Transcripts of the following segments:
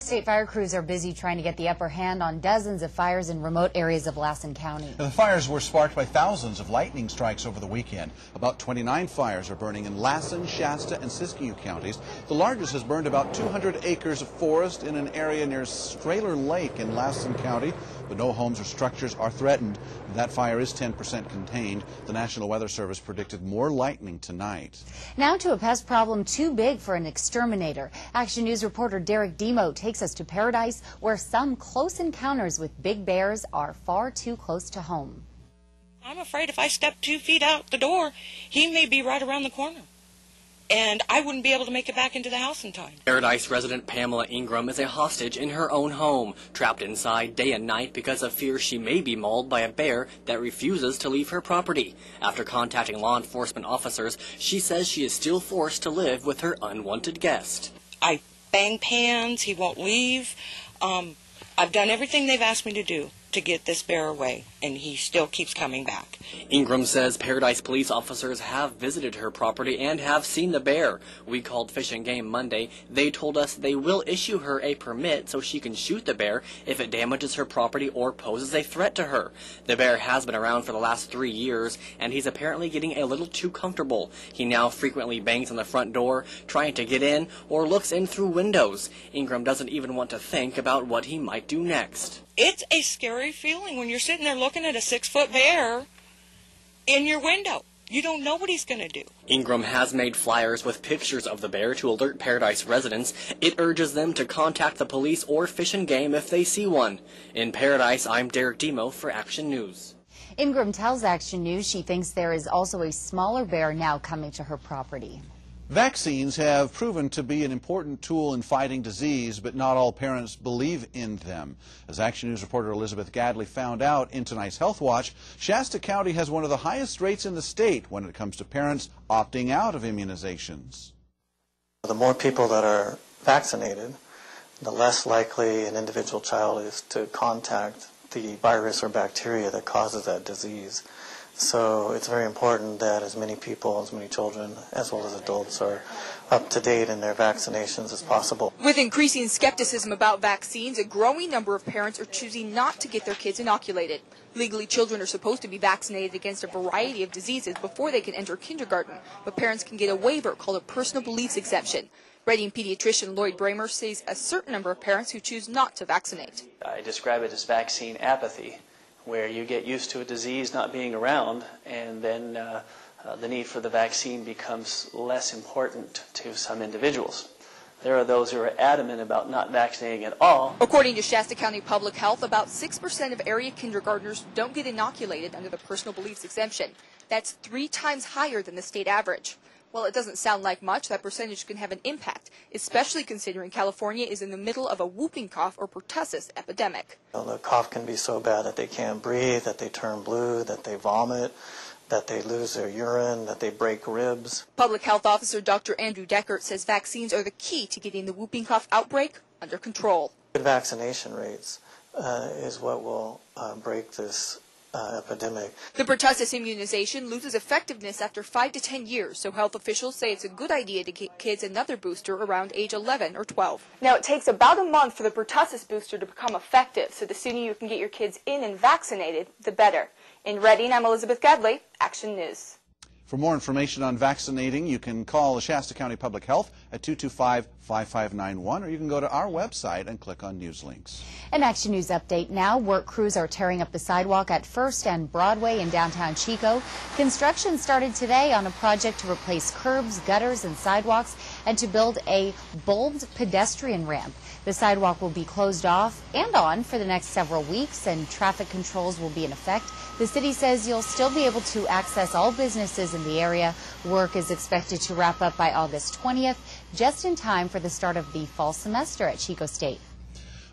State fire crews are busy trying to get the upper hand on dozens of fires in remote areas of Lassen County. The fires were sparked by thousands of lightning strikes over the weekend. About 29 fires are burning in Lassen, Shasta, and Siskiyou counties. The largest has burned about 200 acres of forest in an area near Strahler Lake in Lassen County, but no homes or structures are threatened. That fire is 10% contained. The National Weather Service predicted more lightning tonight. Now to a pest problem too big for an exterminator. Action News reporter Derek Demo takes us to Paradise, where some close encounters with big bears are far too close to home. I'm afraid if I step 2 feet out the door, he may be right around the corner, and I wouldn't be able to make it back into the house in time. Paradise resident Pamela Ingram is a hostage in her own home, trapped inside day and night because of fear she may be mauled by a bear that refuses to leave her property. After contacting law enforcement officers, she says she is still forced to live with her unwanted guest. I bang pans, he won't leave. I've done everything they've asked me to do to get this bear away, and he still keeps coming back. Ingram says Paradise police officers have visited her property and have seen the bear. We called Fish and Game Monday. They told us they will issue her a permit so she can shoot the bear if it damages her property or poses a threat to her. The bear has been around for the last 3 years, and he's apparently getting a little too comfortable. He now frequently bangs on the front door, trying to get in, or looks in through windows. Ingram doesn't even want to think about what he might do next. It's a scary feeling when you're sitting there looking at a 6-foot bear in your window. You don't know what he's going to do. Ingram has made flyers with pictures of the bear to alert Paradise residents. It urges them to contact the police or Fish and Game if they see one. In Paradise, I'm Derek Demo for Action News. Ingram tells Action News she thinks there is also a smaller bear now coming to her property. Vaccines have proven to be an important tool in fighting disease, but not all parents believe in them. As Action News reporter Elizabeth Gadley found out in tonight's Health Watch, Shasta County has one of the highest rates in the state when it comes to parents opting out of immunizations. The more people that are vaccinated, the less likely an individual child is to contact the virus or bacteria that causes that disease. So it's very important that as many people, as many children, as well as adults are up to date in their vaccinations as possible. With increasing skepticism about vaccines, a growing number of parents are choosing not to get their kids inoculated. Legally, children are supposed to be vaccinated against a variety of diseases before they can enter kindergarten, but parents can get a waiver called a personal beliefs exemption. Reading pediatrician Lloyd Bramer says a certain number of parents who choose not to vaccinate. I describe it as vaccine apathy, where you get used to a disease not being around, and then the need for the vaccine becomes less important to some individuals. There are those who are adamant about not vaccinating at all. According to Shasta County Public Health, about 6% of area kindergartners don't get inoculated under the personal beliefs exemption. That's 3 times higher than the state average. While it doesn't sound like much, that percentage can have an impact, especially considering California is in the middle of a whooping cough or pertussis epidemic. The cough can be so bad that they can't breathe, that they turn blue, that they vomit, that they lose their urine, that they break ribs. Public Health Officer Dr. Andrew Deckert says vaccines are the key to getting the whooping cough outbreak under control. Good vaccination rates is what will break this epidemic. The pertussis immunization loses effectiveness after 5 to 10 years, so health officials say it's a good idea to get kids another booster around age 11 or 12. Now, it takes about a month for the pertussis booster to become effective, so the sooner you can get your kids in and vaccinated, the better. In Reading, I'm Elizabeth Gadley, Action News. For more information on vaccinating, you can call the Shasta County Public Health at 225-5591, or you can go to our website and click on news links. An Action News update now. Work crews are tearing up the sidewalk at First and Broadway in downtown Chico. Construction started today on a project to replace curbs, gutters, and sidewalks, and to build a bulbed pedestrian ramp. The sidewalk will be closed off and on for the next several weeks, and traffic controls will be in effect. The city says you'll still be able to access all businesses in the area. Work is expected to wrap up by August 20th, just in time for the start of the fall semester at Chico State.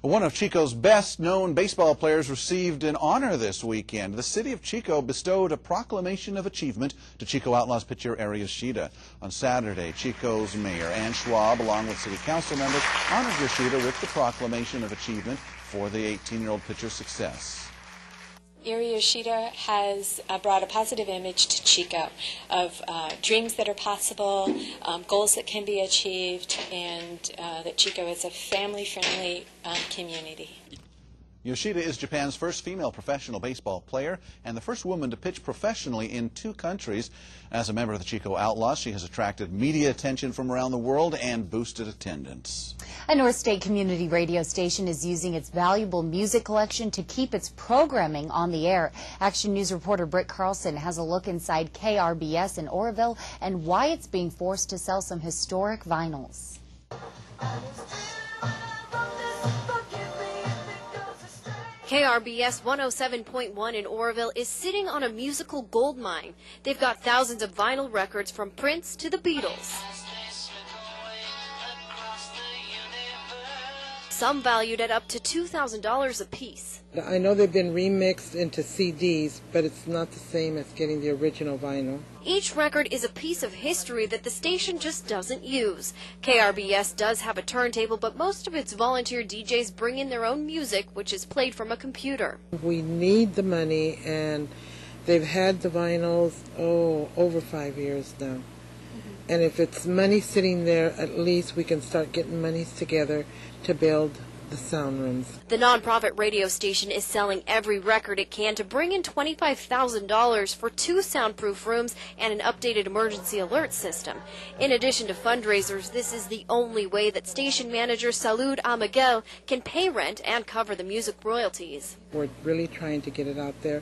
One of Chico's best-known baseball players received an honor this weekend. The city of Chico bestowed a proclamation of achievement to Chico Outlaws pitcher Arias Yoshida. On Saturday, Chico's mayor, Ann Schwab, along with city council members, honored Yoshida with the proclamation of achievement for the 18-year-old pitcher's success. Yuri Yoshida has brought a positive image to Chico of dreams that are possible, goals that can be achieved, and that Chico is a family-friendly community. Yoshida is Japan's first female professional baseball player and the first woman to pitch professionally in 2 countries. As a member of the Chico Outlaws, she has attracted media attention from around the world and boosted attendance. A North State community radio station is using its valuable music collection to keep its programming on the air. Action News reporter Britt Carlson has a look inside KRBS in Oroville and why it's being forced to sell some historic vinyls. KRBS 107.1 in Oroville is sitting on a musical gold mine. They've got thousands of vinyl records from Prince to the Beatles. Some valued at up to $2,000 a piece. I know they've been remixed into CDs, but it's not the same as getting the original vinyl. Each record is a piece of history that the station just doesn't use. KRBS does have a turntable, but most of its volunteer DJs bring in their own music, which is played from a computer. We need the money, and they've had the vinyls, over 5 years now. And if it's money sitting there, at least we can start getting monies together to build the sound rooms. The nonprofit radio station is selling every record it can to bring in $25,000 for 2 soundproof rooms and an updated emergency alert system. In addition to fundraisers, this is the only way that station manager Salud Amiguel can pay rent and cover the music royalties. We're really trying to get it out there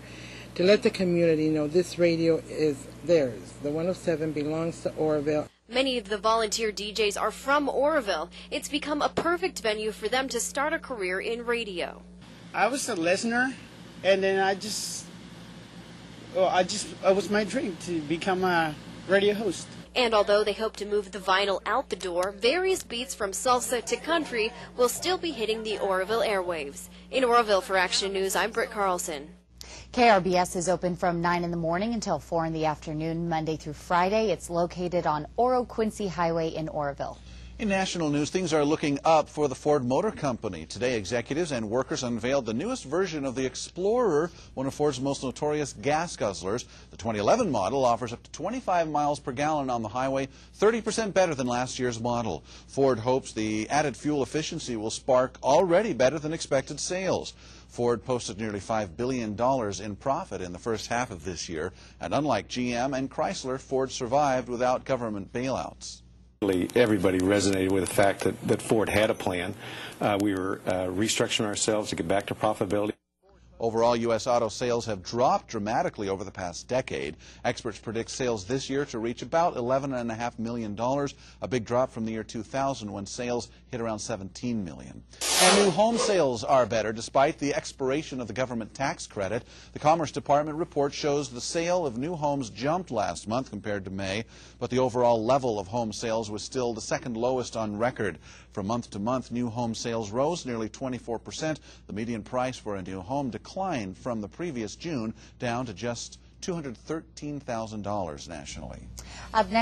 to let the community know this radio is theirs. The 107 belongs to Oroville. Many of the volunteer DJs are from Oroville. It's become a perfect venue for them to start a career in radio. I was a listener, and then it was my dream to become a radio host. And although they hope to move the vinyl out the door, various beats from salsa to country will still be hitting the Oroville airwaves. In Oroville for Action News, I'm Britt Carlson. KRBS is open from 9 in the morning until 4 in the afternoon, Monday through Friday. It's located on Oro-Quincy Highway in Oroville. In national news, things are looking up for the Ford Motor Company. Today, executives and workers unveiled the newest version of the Explorer, one of Ford's most notorious gas guzzlers. The 2011 model offers up to 25 miles per gallon on the highway, 30% better than last year's model. Ford hopes the added fuel efficiency will spark already better than expected sales. Ford posted nearly $5 billion in profit in the first half of this year, and unlike GM and Chrysler, Ford survived without government bailouts. Everybody resonated with the fact that Ford had a plan. We were restructuring ourselves to get back to profitability. Overall, U.S. auto sales have dropped dramatically over the past decade. Experts predict sales this year to reach about $11.5 million, a big drop from the year 2000 when sales hit around $17 million. And new home sales are better despite the expiration of the government tax credit. The Commerce Department report shows the sale of new homes jumped last month compared to May, but the overall level of home sales was still the second lowest on record. From month to month, new home sales rose nearly 24%. The median price for a new home declined from the previous June down to just $213,000 nationally. Up next.